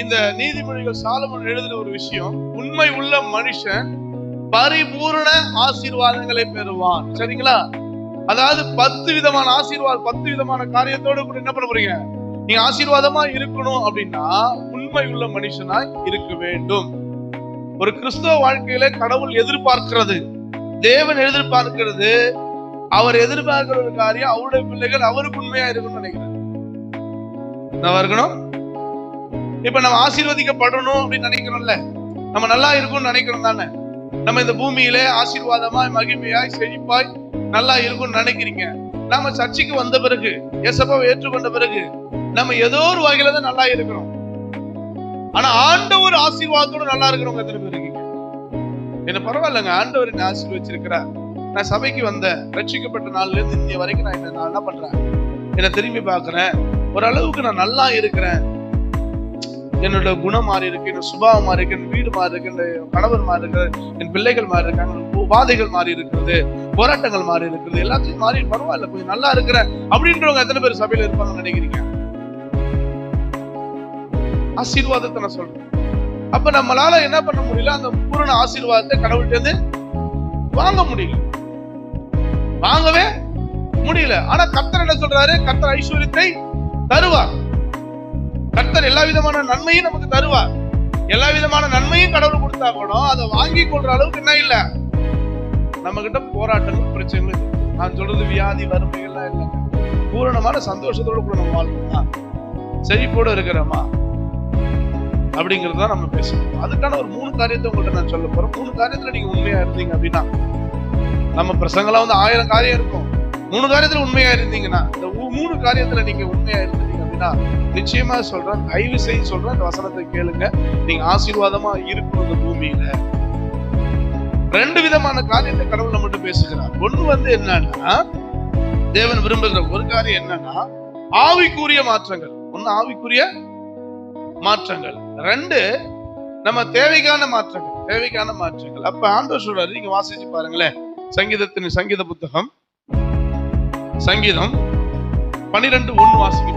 இந்த நீதிமொழிகள் சாலமோன் எழுதின ஒரு விஷயம், உண்மை உள்ள மனுஷன் பரிபூரண ஆசீர்வாதங்களை பெறுவான். சரிங்களா? அதாவது 10 விதமான ஆசீர்வாதம், 10 விதமான காரியத்தோடு கூட என்ன பண்ண போறீங்க? நீங்க ஆசீர்வாதமா இருக்கணும் அப்படின்னா உண்மை உள்ள மனுஷனாய் இருக்க வேண்டும். ஒரு கிறிஸ்தவ வாழ்க்கையில கடவுள் எதிர்பார்க்கிறது, தேவன் எதிர்பார்க்கிறது, அவர் எதிர்பார்க்கிற ஒரு காரியம் அவருடைய பிள்ளைகள் அவருக்கு உண்மையா இருக்கணும்னு நினைக்கிறார். நான் இருக்கணும். இப்ப நம்ம ஆசீர்வதிக்கப்படணும் அப்படின்னு நினைக்கிறோம்ல, நம்ம நல்லா இருக்கும்னு நினைக்கிறோம் தானே? நம்ம இந்த பூமியில ஆசீர்வாதமாய் மகிமையாய் செழிப்பாய் நல்லா இருக்கும்னு நினைக்கிறீங்க. நாம சர்ச்சைக்கு வந்த பிறகு, இயேசுவை ஏற்றுக்கொண்ட பிறகு நம்ம ஏதோ ஒரு வகையில தான் நல்லா இருக்கிறோம். ஆனா ஆண்டவர் ஆசீர்வாதத்தோட நல்லா இருக்கிறவங்க எத்தனை பேர் இருக்கீங்க? என்ன பரவாயில்லைங்க, ஆண்டவர் என்ன ஆசீர்வச்சிருக்கிறார். நான் சபைக்கு வந்தேன், ரட்சிக்கப்பட்ட நாள்ல இருந்து இன்னைய வரைக்கும் நான் என்ன பண்றேன், என்ன திரும்பி பார்க்கிறேன், ஓரளவுக்கு நான் நல்லா இருக்கிறேன், என்னோட குணம் மாறி இருக்கு, என் சுபாவம் மாறி இருக்கு, என் வீடு மாறி இருக்கு, என் கணவர் மாறி இருக்கு, என் பிள்ளைகள் மாறி இருக்காங்க, வாதைகள் மாறி இருக்கிறது, போராட்டங்கள் மாறி இருக்கிறது, எல்லாத்தையும் மாறி பரவாயில்ல கொஞ்சம் நல்லா இருக்கிறேன் அப்படின்றவங்க எத்தனை பேர் சபையில இருப்பாங்கன்னு நினைக்கிறீங்க? ஆசீர்வாதத்தை நான் சொல்றேன். அப்ப நம்மளால என்ன பண்ண முடியல? அந்த பூரண ஆசீர்வாதத்தை கடவுள்கிட்ட வாங்க முடியல, வாங்கவே முடியல. ஆனா கர்த்தர் என்ன சொல்றாரு? கர்த்தர் ஐஸ்வர்யத்தை தருவார். கர்த்தர் எல்லா விதமான நன்மையும் நமக்கு தருவார். எல்லா விதமான நன்மையும் கடவுள் கொடுத்தா கூட அதை வாங்கி கொள்ற அளவுக்கு என்ன இல்ல, நம்ம கிட்ட போராட்டங்கள் பிரச்சனைகள். நான் சொல்றது வியாதி வறுமைகள்லாம் இல்லை, பூரணமான சந்தோஷத்தோடு கூட நம்ம வாழ்க்கை செழிப்போடு இருக்கிறோமா அப்படிங்கறத நம்ம பேசணும். அதுக்கான ஒரு 3 காரியத்தை உங்கள்கிட்ட நான் சொல்ல போறேன். 3 காரியத்துல நீங்க உண்மையா இருந்தீங்க அப்படின்னா, நம்ம பிரசங்கெல்லாம் 1000 காரியம் இருக்கும், 3 காரியத்துல உண்மையா இருந்தீங்கன்னா, இந்த 3 காரியத்துல நீங்க உண்மையா இருந்தீங்க அப்படின்னா, நிச்சயமா சொல்றேன், தயவு செய்து சொல்றேன், இந்த வசனத்தை கேளுங்க, நீங்க ஆசீர்வாதமா இருக்கணும் இந்த பூமியில. 2 விதமான காரியத்தை கடவுள் நம்மகிட்ட பேசுகிறார். ஒண்ணு என்னன்னா, தேவன் விரும்புகிற ஒரு காரியம் என்னன்னா ஆவிக்குரிய மாற்றங்கள். ஒண்ணு ஆவிக்குரிய மாற்றங்கள், 2 நம்ம தேவைக்கான மாற்றங்கள். அப்ப ஆண்டவர் சொல்றாரு, நீங்க வாசிச்சு பாருங்களேன், சங்கீத புத்தகம், சங்கீதம் 12:1 வாசிக்க.